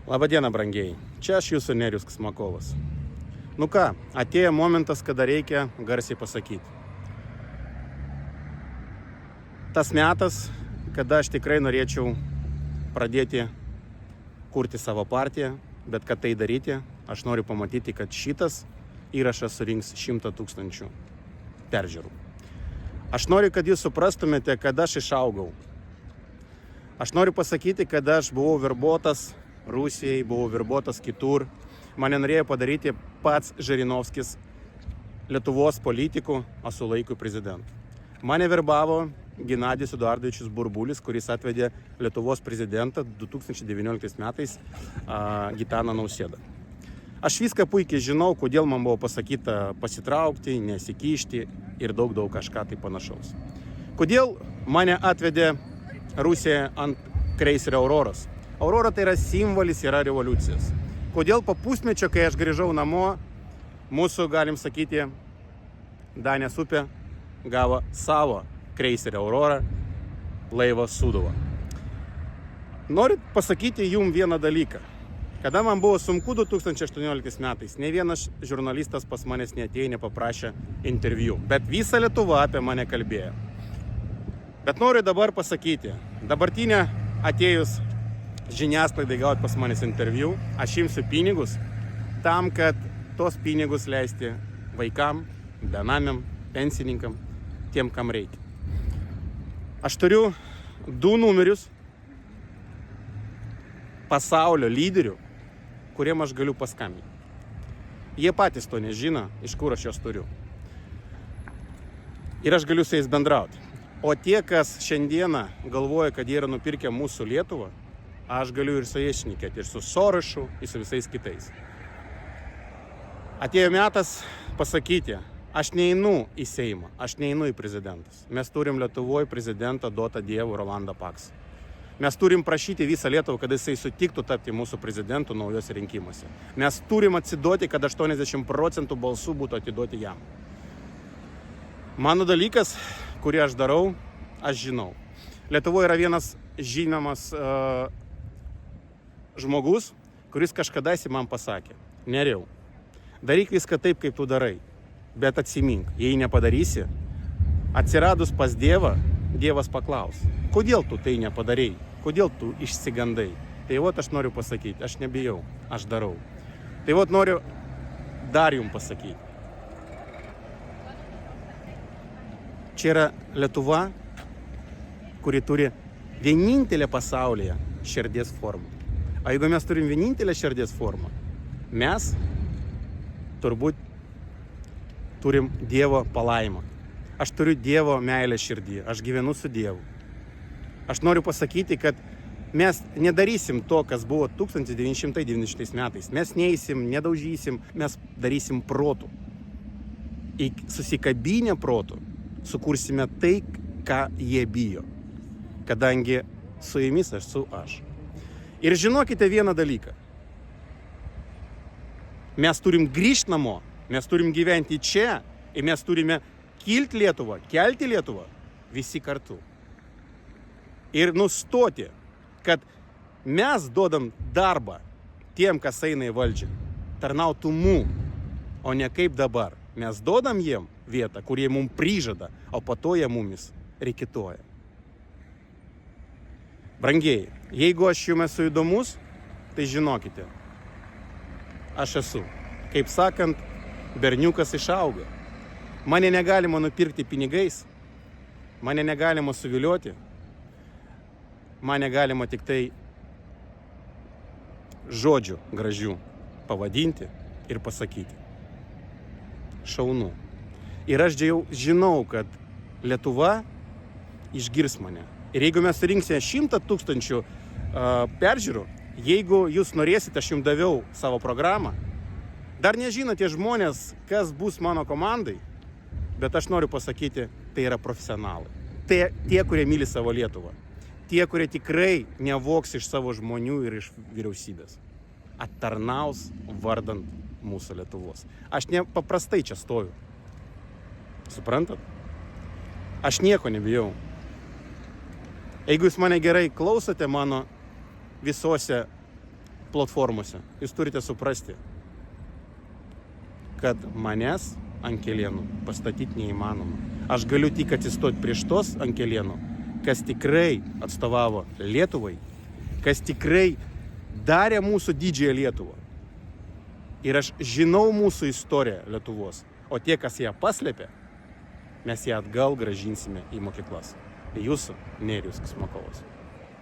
Labadiena, brangiai. Čia aš jūsų Nerijus Smakovas. Nu ką, atėjo momentas, kada reikia garsiai pasakyti. Tas metas, kada aš tikrai norėčiau pradėti kurti savo partiją, bet kad tai daryti, aš noriu pamatyti, kad šitas įrašas surinks 100 000 peržiūrų. Aš noriu, kad jūs suprastumėte, kad aš išaugau. Aš noriu pasakyti, kad aš buvau verbuotas Rusijai, buvau verbuotas kitur. Mane norėjo padaryti pats Žirinovskis, Lietuvos politikų, o su laiku prezidentu. Mane verbavo Genadijus Eduardovičius Burbulis, kuris atvedė Lietuvos prezidentą 2019 metais Gitaną Nausėdą. Aš viską puikiai žinau, kodėl man buvo pasakyta pasitraukti, nesikišti ir daug kažką tai panašaus. Kodėl mane atvedė Rusija ant kreiserio Auroros. Aurora tai yra simbolis, yra revoliucijos. Kodėl po pusmečio, kai aš grįžau namo, mūsų, galim sakyti, Danės upė gavo savo kreiserį Aurorą, laivą Sūduvą. Noriu pasakyti jums vieną dalyką. Kada man buvo sunku 2018 metais, ne vienas žurnalistas pas manęs neatėjo, nepaprašė interviu, bet visa Lietuva apie mane kalbėjo. Bet noriu dabar pasakyti, dabartinė atėjus žiniasklaidai gauti pas manęs interviu, aš imsiu pinigus tam, kad tos pinigus leisti vaikam, benamiam, pensininkam, tiem, kam reikia. Aš turiu 2 numerius pasaulio lyderių, kuriem aš galiu paskambinti. Jie patys to nežino, iš kur aš juos turiu. Ir aš galiu su jais bendrauti. O tie, kas šiandieną galvoja, kad jie yra nupirkę mūsų Lietuvą, aš galiu ir su jais šnekėti, ir su Sorošu, ir su visais kitais. Atėjo metas pasakyti, aš neinu į Seimą, aš neinu į prezidentus. Mes turim Lietuvoje prezidentą duotą Dievu Rolandą Paksą. Mes turim prašyti visą Lietuvą, kad jisai sutiktų tapti mūsų prezidentu naujose rinkimuose. Mes turim atsiduoti, kad 80% balsų būtų atiduoti jam. Mano dalykas, kurį aš darau, aš žinau. Lietuvoje yra vienas žinomas žmogus, kuris kažkadaisi man pasakė, Nerijau, daryk viską taip, kaip tu darai, bet atsimink, jei nepadarysi, atsiradus pas Dievą, Dievas paklaus, kodėl tu tai nepadarei, kodėl tu išsigandai. Tai vot aš noriu pasakyti, aš nebijau, aš darau. Tai vot noriu dar jums pasakyti. Čia yra Lietuva, kuri turi vienintelę pasaulyje širdies formą. O jeigu mes turim vienintelę širdies formą, mes turbūt turim Dievo palaimą. Aš turiu Dievo meilę širdį, aš gyvenu su Dievu. Aš noriu pasakyti, kad mes nedarysim to, kas buvo 1990 metais. Mes neįsim, nedaužysim, mes darysim protų. Susikabinę protų sukursime tai, ką jie bijo. Kadangi su jumis aš su aš. Ir žinokite vieną dalyką. Mes turim grįžti namo, mes turim gyventi čia ir mes turime kilti Lietuvą, kelti Lietuvą visi kartu. Ir nustoti, kad mes duodam darbą tiem, kas eina į valdžią, tarnautų mum, o ne kaip dabar. Mes duodam jiem vietą, kurie mums prižada, o po to jie mumis reikituoja. Brangieji, jeigu aš jums esu įdomus, tai žinokite, aš esu, kaip sakant, berniukas išauga. Mane negalima nupirkti pinigais, mane negalima suvilioti, mane galima tik tai žodžių gražių pavadinti ir pasakyti. Šaunu. Ir aš jau žinau, kad Lietuva išgirs mane. Ir jeigu mes surinksime 100 000 peržiūrų, jeigu jūs norėsite, aš jums daviau savo programą, dar nežinote žmonės, kas bus mano komandai, bet aš noriu pasakyti, tai yra profesionalai. Tai tie, kurie myli savo Lietuvą. Tie, kurie tikrai nevoks iš savo žmonių ir iš vyriausybės. Attarnaus vardant mūsų Lietuvos. Aš nepaprastai čia stoviu. Suprantat? Aš nieko nebijau. Jeigu jūs mane gerai klausote mano visose platformose, jūs turite suprasti, kad manęs ant kelienų pastatyti neįmanoma. Aš galiu tik atsistoti prieš tos ant kelienų, kas tikrai atstovavo Lietuvai, kas tikrai darė mūsų didžiąją Lietuvą. Ir aš žinau mūsų istoriją Lietuvos, o tie, kas ją paslėpė, mes ją atgal gražinsime į mokyklas. Jūsų Nerijus Kismakovas.